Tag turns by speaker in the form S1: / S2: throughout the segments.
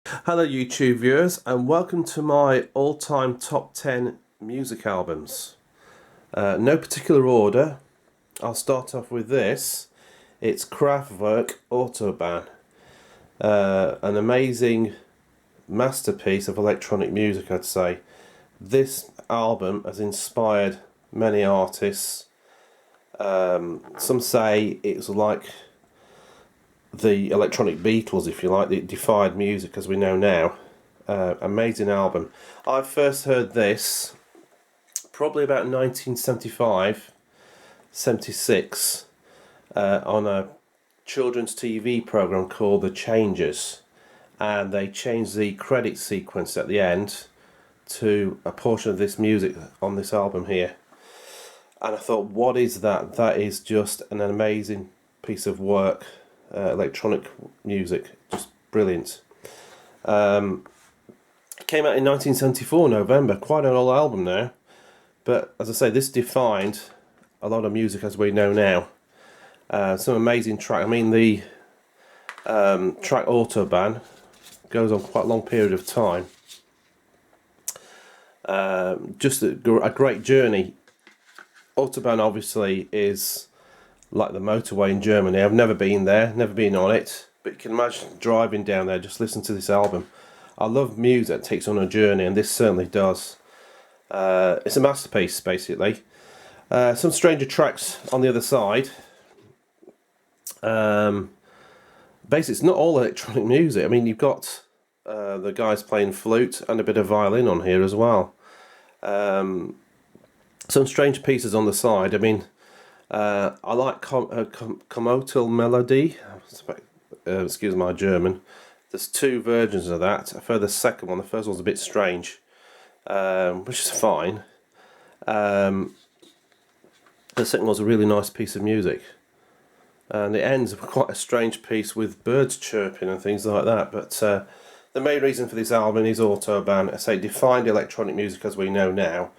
S1: Hello YouTube viewers and welcome to my all-time top 10 music albums. No particular order. I'll start off with this. It's Kraftwerk Autobahn. An amazing masterpiece of electronic music, I'd say. This album has inspired many artists. Some say it's like the electronic Beatles, if you like. It defied music as we know now. Amazing album. I first heard this probably about 1975, 76 on a children's TV program called The Changers, and they changed the credit sequence at the end to a portion of this music on this album here. And I thought, what is that? That is just an amazing piece of work. Electronic music, just brilliant. Came out in 1974 November, quite an old album now, but as I say, this defined a lot of music as we know now. Some amazing track. I mean, the track Autobahn goes on quite a long period of time. Just a great journey. Autobahn obviously is like the motorway in Germany. I've never been there, never been on it, but you can imagine driving down there, just listen to this album. I love music that takes on a journey, and this certainly does. It's a masterpiece, basically. Some stranger tracks on the other side. Basically, it's not all electronic music. I mean, you've got the guys playing flute and a bit of violin on here as well. Some strange pieces on the side. I mean, I like Comotal Melody. Excuse my German. There's two versions of that. I prefer the second one. The first one's a bit strange, which is fine. The second one's a really nice piece of music, and it ends with quite a strange piece with birds chirping and things like that. But the main reason for this album is Autobahn. I say defined electronic music as we know now.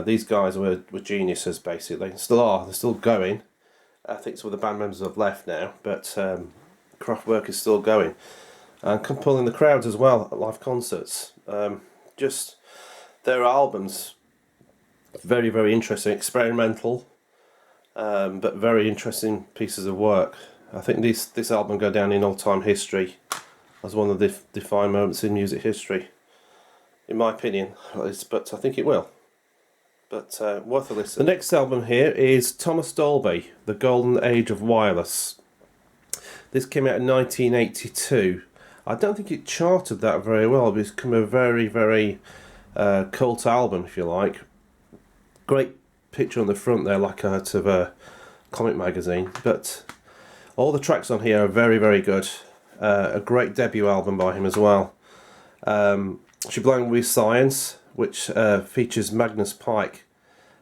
S1: These guys were geniuses, basically. Still are. They're still going. I think some of the band members have left now, but Kraftwerk is still going and pulling the crowds as well at live concerts. Just their albums, very, very interesting, experimental, but very interesting pieces of work. I think this album go down in all-time history as one of the defining moments in music history, in my opinion. But I think it will. But worth a listen. The next album here is Thomas Dolby, The Golden Age of Wireless. This came out in 1982. I don't think it charted that very well, but it's become a very, very cult album, if you like. Great picture on the front there, like out of a comic magazine. But all the tracks on here are very, very good. A great debut album by him as well. She Belonged with Science, which features Magnus Pike,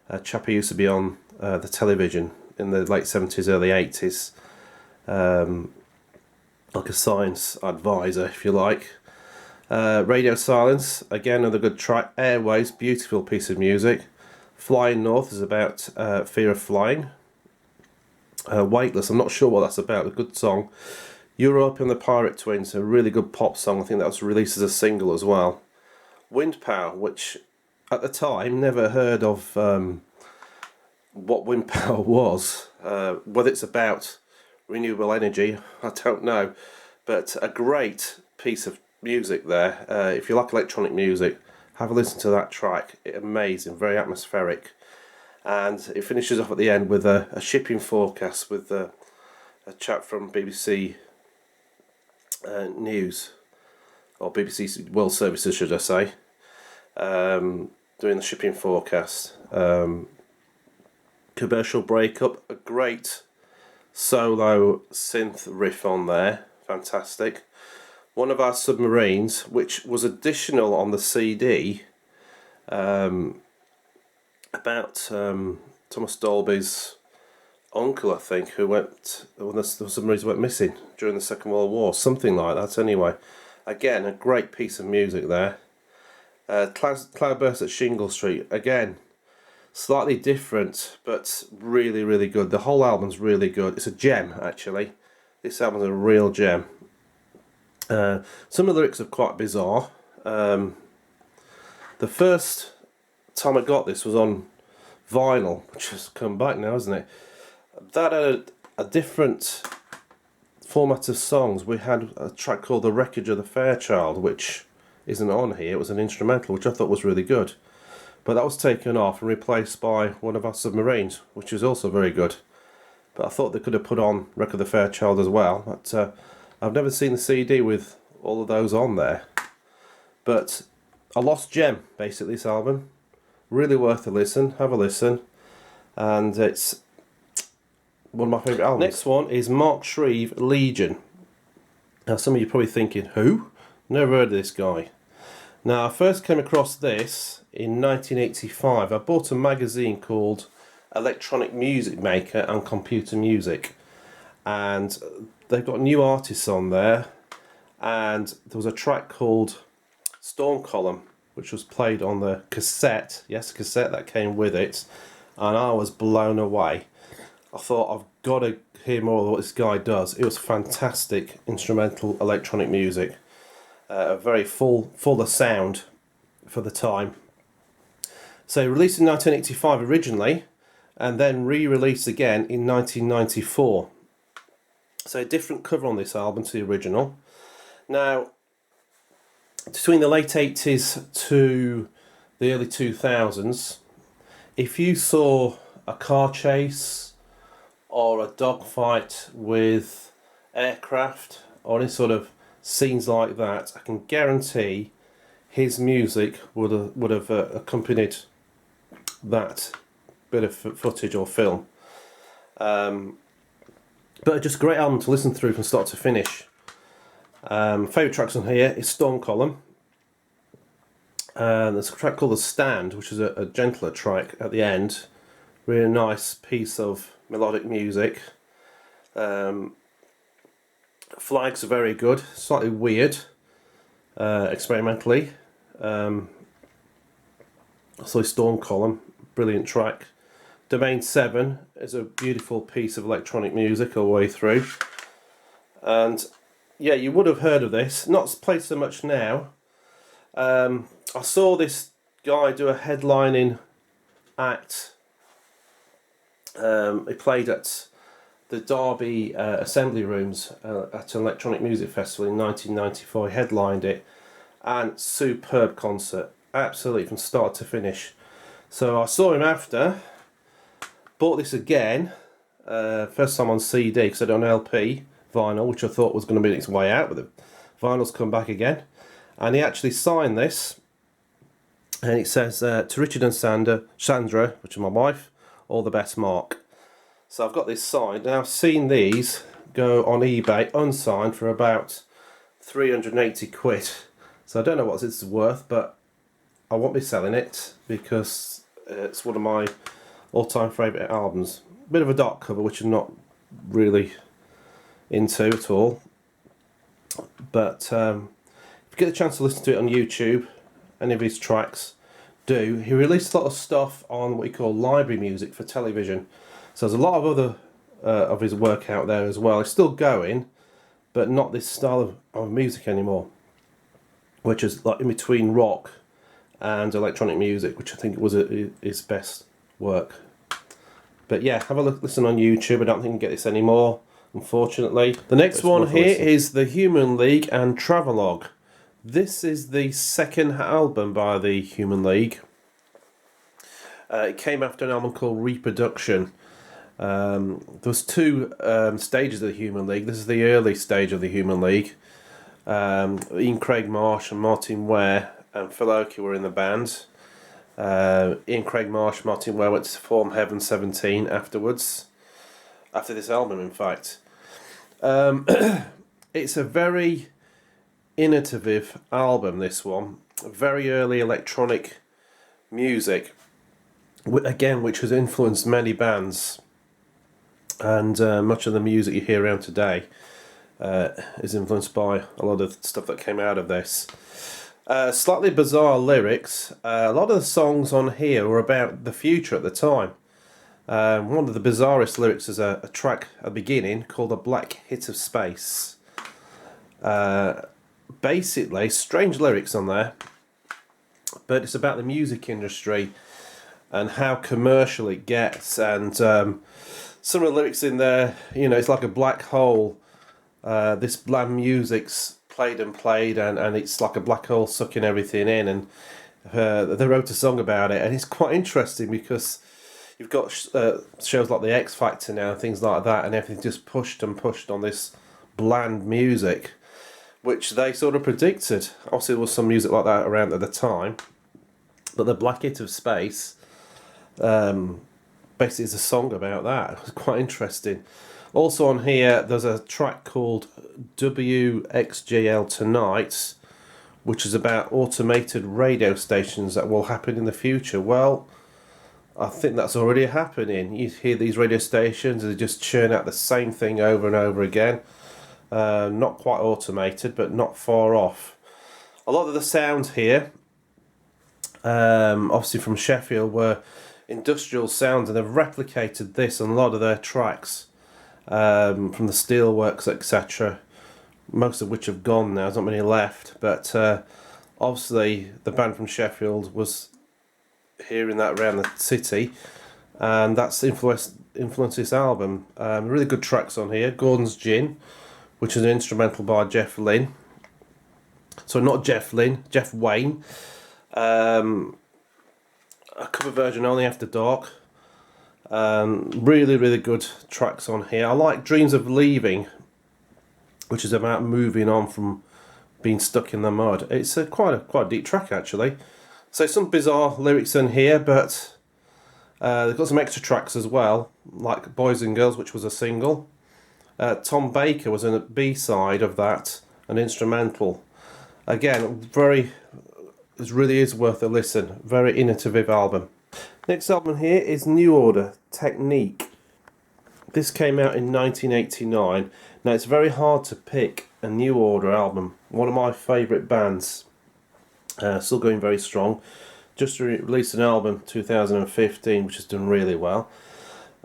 S1: a chap who used to be on the television in the late 70s, early 80s, like a science advisor, if you like. Radio Silence, again another good track. Airways, beautiful piece of music. Flying North is about fear of flying. Weightless, I'm not sure what that's about, a good song. Europe and the Pirate Twins, a really good pop song. I think that was released as a single as well. Wind Power, which at the time never heard of what wind power was. Whether it's about renewable energy, I don't know. But a great piece of music there. If you like electronic music, have a listen to that track. Amazing, very atmospheric. And it finishes off at the end with a shipping forecast with a chap from BBC News, or BBC World Services, should I say, doing the shipping forecast. Commercial Breakup, a great solo synth riff on there, fantastic. One of Our Submarines, which was additional on the CD, about Thomas Dolby's uncle, I think, who went, when the submarines went missing during the Second World War, something like that anyway. Again, a great piece of music there. Cloudburst at Shingle Street, again, slightly different, but really, really good. The whole album's really good. It's a gem, actually. This album's a real gem. Some of the lyrics are quite bizarre. The first time I got this was on vinyl, which has come back now, hasn't it? That had a different format of songs. We had a track called The Wreckage of the Fairchild, which isn't on here. It was an instrumental, which I thought was really good. But that was taken off and replaced by one of our submarines, which is also very good. But I thought they could have put on Wreck of the Fairchild as well. But I've never seen the CD with all of those on there. But a lost gem, basically, this album. Really worth a listen. Have a listen. And it's one of my favourite albums. Next one is Mark Shreeve, Legion. Now some of you are probably thinking, who? Never heard of this guy. Now I first came across this in 1985. I bought a magazine called Electronic Music Maker and Computer Music. And they've got new artists on there. And there was a track called Storm Column, which was played on the cassette. Yes, cassette that came with it. And I was blown away. I thought, I've got to hear more of what this guy does. It was fantastic instrumental electronic music. Very full of sound for the time. So released in 1985 originally, and then re-released again in 1994. So a different cover on this album to the original. Now, between the late 80s to the early 2000s, if you saw a car chase or a dogfight with aircraft or any sort of scenes like that, I can guarantee his music would have accompanied that bit of footage or film. But just a great album to listen through from start to finish. Favourite tracks on here is Storm Column. There's a track called The Stand, which is a gentler track at the end. Really nice piece of melodic music. Flags are very good, slightly weird, experimentally. So Storm Column, brilliant track. Domain 7 is a beautiful piece of electronic music all the way through. And yeah, you would have heard of this, not played so much now. I saw this guy do a headlining act. He played at the Derby Assembly Rooms at an electronic music festival in 1994. He headlined it, and superb concert, absolutely from start to finish. So I saw him after, bought this again, first time on CD because I had it on LP vinyl, which I thought was going to be its way out, but the vinyl's come back again. And he actually signed this, and it says, to Richard and Sandra, which is my wife, all the best, Mark. So I've got this signed. Now I've seen these go on eBay unsigned for about 380 quid. So I don't know what this is worth, but I won't be selling it because it's one of my all-time favourite albums. Bit of a dark cover, which I'm not really into at all. But if you get the chance to listen to it on YouTube, any of his tracks, do. He released a lot of stuff on what he called library music for television. So there's a lot of other of his work out there as well. It's still going, but not this style of music anymore, which is like in between rock and electronic music, which I think was his best work. But yeah, have a listen on YouTube. I don't think you can get this anymore, unfortunately. The next one here is The Human League and Travelogue. This is the second album by the Human League. It came after an album called Reproduction. There was two stages of the Human League. This is the early stage of the Human League. Ian Craig Marsh and Martin Ware and Phil Oakey were in the band. Ian Craig Marsh, Martin Ware went to form Heaven 17 afterwards. After this album, in fact. It's a very innovative album, this one. Very early electronic music, again, which has influenced many bands. And much of the music you hear around today is influenced by a lot of stuff that came out of this. Slightly bizarre lyrics. A lot of the songs on here were about the future at the time. One of the bizarrest lyrics is a track at the beginning called A Black Hit of Space. basically strange lyrics on there, but it's about the music industry and how commercial it gets. And some of the lyrics in there, you know, it's like a black hole. This bland music's played and played, and it's like a black hole sucking everything in. And they wrote a song about it, and it's quite interesting because you've got shows like the X Factor now and things like that, and everything just pushed and pushed on this bland music, which they sort of predicted. Obviously there was some music like that around at the time, but the Black Hit of Space basically is a song about that. It was quite interesting. Also on here there's a track called WXGL Tonight, which is about automated radio stations that will happen in the future. Well, I think that's already happening. You hear these radio stations, they just churn out the same thing over and over again. Not quite automated, but not far off. A lot of the sounds here, obviously from Sheffield, were industrial sounds, and they've replicated this on a lot of their tracks, from the steelworks, etc. Most of which have gone now, there's not many left, but obviously the band from Sheffield was hearing that around the city, and that's influenced this album. Really good tracks on here. Gordon's Gin, which is an instrumental by Jeff Lynne. So not Jeff Lynne, Jeff Wayne. A cover version, Only After Dark. Really, really good tracks on here. I like Dreams of Leaving, which is about moving on from being stuck in the mud. It's quite a deep track actually. So some bizarre lyrics in here, but they've got some extra tracks as well, like Boys and Girls, which was a single. Tom Baker was in a B-side of that, an instrumental. Again, it really is worth a listen. Very innovative album. Next album here is New Order, Technique. This came out in 1989. Now it's very hard to pick a New Order album. One of my favourite bands. Still going very strong. Just released an album 2015 which has done really well.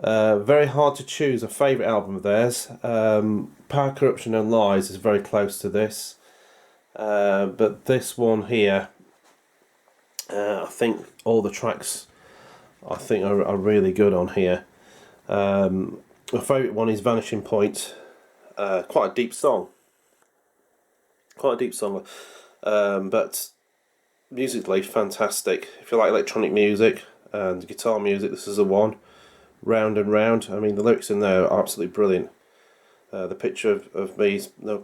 S1: Very hard to choose a favourite album of theirs. Power, Corruption and Lies is very close to this. But this one here, I think all the tracks are really good on here. My favourite one is Vanishing Point. Quite a deep song. But musically fantastic. If you like electronic music and guitar music, this is the one. Round and Round. I mean, the lyrics in there are absolutely brilliant. The picture of me is the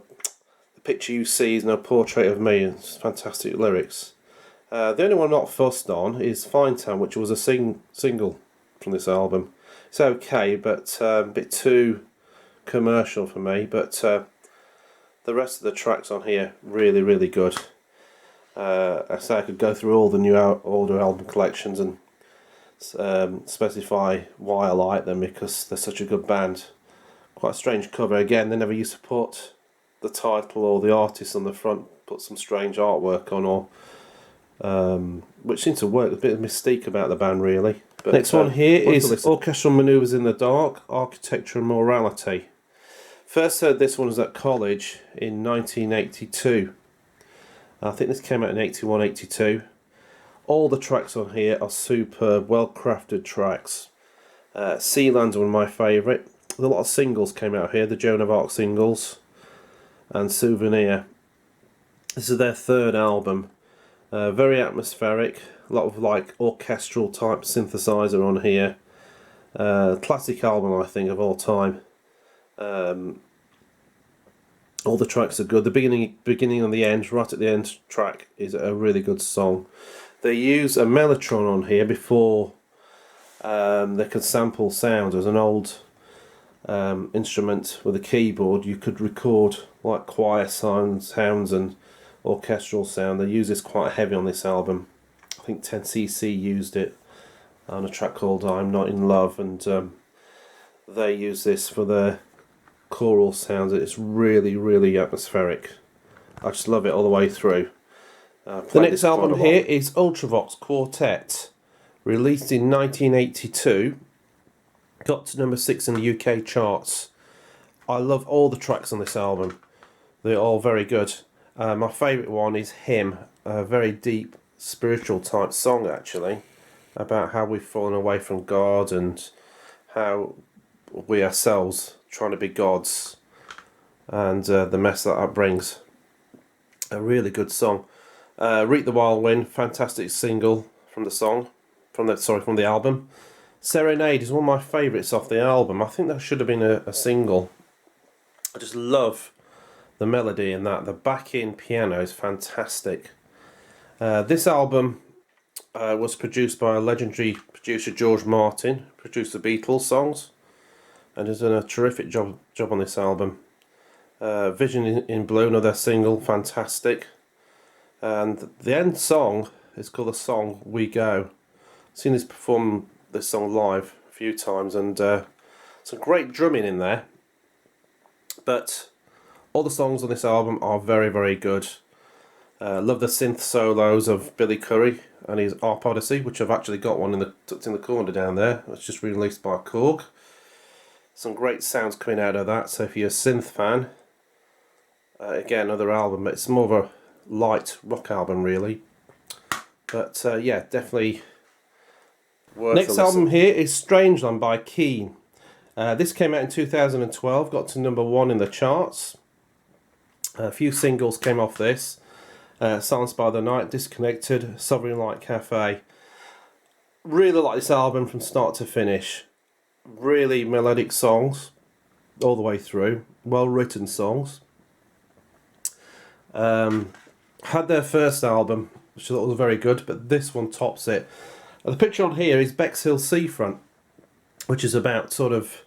S1: picture you see is no portrait of me. It's fantastic lyrics. The only one I'm not fussed on is Fine Town, which was a single from this album. It's okay, but a bit too commercial for me. But the rest of the tracks on here really, really good. I say I could go through all the New Order album collections and specify why I like them, because they're such a good band. Quite a strange cover. Again, they never used to put the title or the artist on the front, put some strange artwork on, or which seems to work. A bit of mystique about the band really. But next one here is Orchestral Manoeuvres in the Dark, Architecture and Morality. First heard this one was at college in 1982. I think this came out in 81, 82. All the tracks on here are superb, well crafted tracks. Sealand's one of my favourite. A lot of singles came out here, the Joan of Arc singles and Souvenir. This is their third album. Very atmospheric, a lot of like orchestral type synthesizer on here. Classic album I think of all time. All the tracks are good. The beginning and the end, right at the end track, is a really good song. They use a mellotron on here before they could sample sound. As an old instrument with a keyboard, you could record like choir sounds and orchestral sound. They use this quite heavy on this album. I think 10cc used it on a track called I'm Not In Love, and they use this for their choral sounds. It's really, really atmospheric. I just love it all the way through. The next album here is Ultravox Quartet, released in 1982. Got to number 6 in the UK charts. I love all the tracks on this album. They're all very good. My favourite one is Him, a very deep spiritual type song actually, about how we've fallen away from God and how we ourselves trying to be gods, and the mess that brings. A really good song. Reap the Wild Wind, fantastic single from the song, from the album. Serenade is one of my favourites off the album. I think that should have been a single. I just love the melody in that. The back-in piano is fantastic. This album was produced by a legendary producer, George Martin, produced the Beatles songs, and has done a terrific job on this album. Vision in Blue, another single, fantastic. And the end song is called the song We Go. I've seen this perform this song live a few times, and some great drumming in there. But all the songs on this album are very, very good. Love the synth solos of Billy Currie and his Arp Odyssey, which I've actually got one tucked in the corner down there. It's just released by Korg. Some great sounds coming out of that. So if you're a synth fan, again, another album. It's more of a light rock album, really. But yeah, definitely worth
S2: Next album here is Strangeland by Keane. This came out in 2012, got to #1 in the charts.
S1: A few singles came off this. Silence by the Night, Disconnected, Sovereign Light Cafe. Really like this album from start to finish. Really melodic songs all the way through. Well written songs. Had their first album, which I thought was very good, but this one tops it. The picture on here is Bexhill Seafront, which is about sort of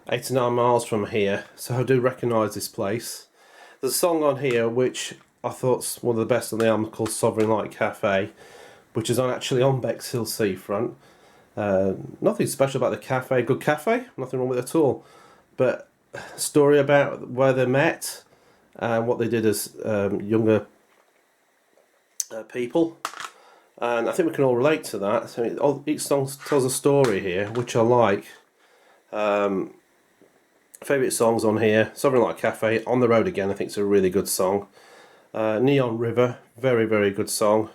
S1: 8 to 9 miles from here, so I do recognise this place. There's a song on here which I thought's one of the best on the album, called Sovereign Light Cafe, which is actually on Bexhill Seafront. Nothing special about the cafe, good cafe, nothing wrong with it at all, but a story about where they met and what they did as younger people, and I think we can all relate to that. So each song tells a story here, which I like. Favourite songs on here: Sovereign Light Cafe, On the Road Again, I think it's a really good song. Neon River, very, very good song.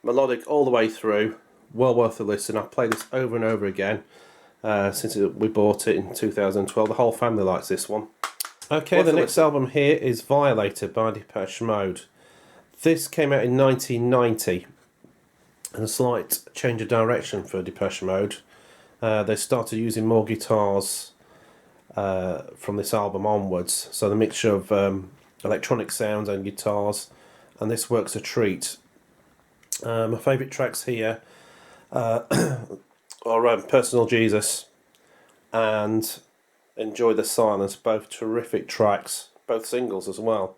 S1: Melodic all the way through, well worth a listen. I've played this over and over again since we bought it in 2012. The whole family likes this one. Okay, the next album here is Violator by Depeche Mode. This came out in 1990, and a slight change of direction for Depeche Mode. They started using more guitars from this album onwards, so the mixture of electronic sounds and guitars, and this works a treat. My favourite tracks here are Personal Jesus and Enjoy the Silence, both terrific tracks, both singles as well.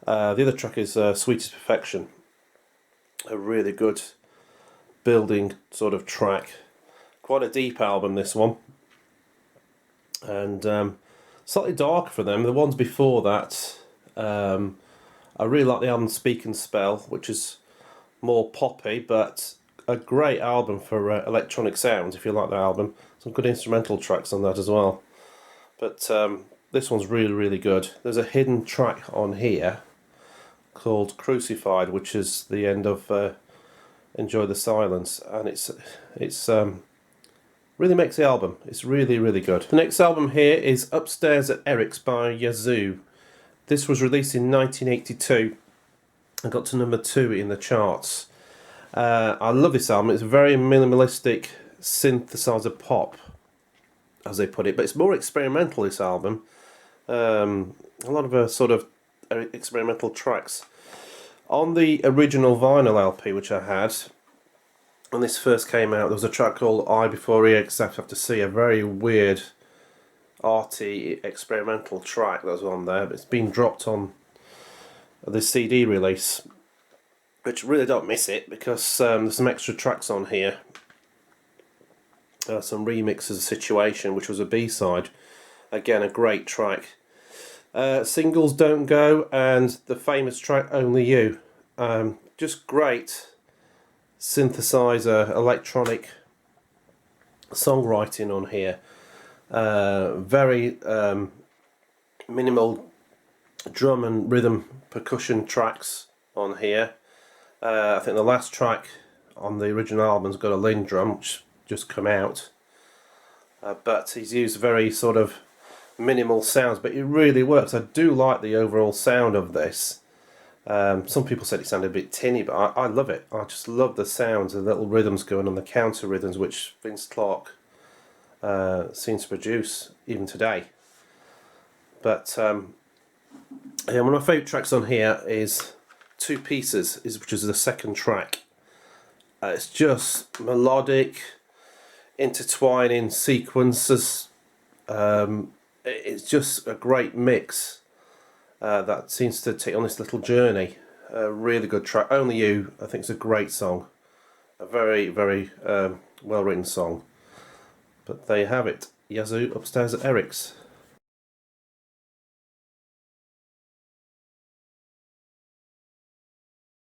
S1: The other track is Sweetest Perfection, a really good building sort of track. Quite a deep album, this one, and slightly darker for them. The ones before that, I really like the album Speak and Spell, which is more poppy, but a great album for electronic sounds if you like the album. Some good instrumental tracks on that as well. But this one's really, really good. There's a hidden track on here called Crucified, which is the end of Enjoy the Silence, and it's really makes the album. It's really, really good. The next album here is Upstairs at Eric's by Yazoo. This was released in 1982 and got to #2 in the charts. I love this album. It's very minimalistic synthesizer pop, as they put it, but it's more experimental, this album. A lot of sort of experimental tracks. On the original vinyl LP, which I had when this first came out, there was a track called I Before EX After C, a very weird, arty, experimental track that was on there, but it's been dropped on the CD release, which really don't miss it, because there's some extra tracks on here. Some remixes of Situation, which was a B-side. Again, a great track. Singles Don't Go and the famous track Only You. Just great synthesizer, electronic songwriting on here. Very minimal drum and rhythm percussion tracks on here. I think the last track on the original album's got a Linn drum, which just come out. But he's used very sort of minimal sounds, but it really works. I do like the overall sound of this. Some people said it sounded a bit tinny, but I love it. I just love the sounds, the little rhythms going on, the counter rhythms, which Vince Clarke seems to produce even today. But yeah, one of my favourite tracks on here is Two Pieces, which is the second track. It's just melodic, intertwining sequences. It's just a great mix that seems to take on this little journey. A really good track. Only You, I think, is a great song. A very, very well written song. But there you have it. Yazoo upstairs at Eric's.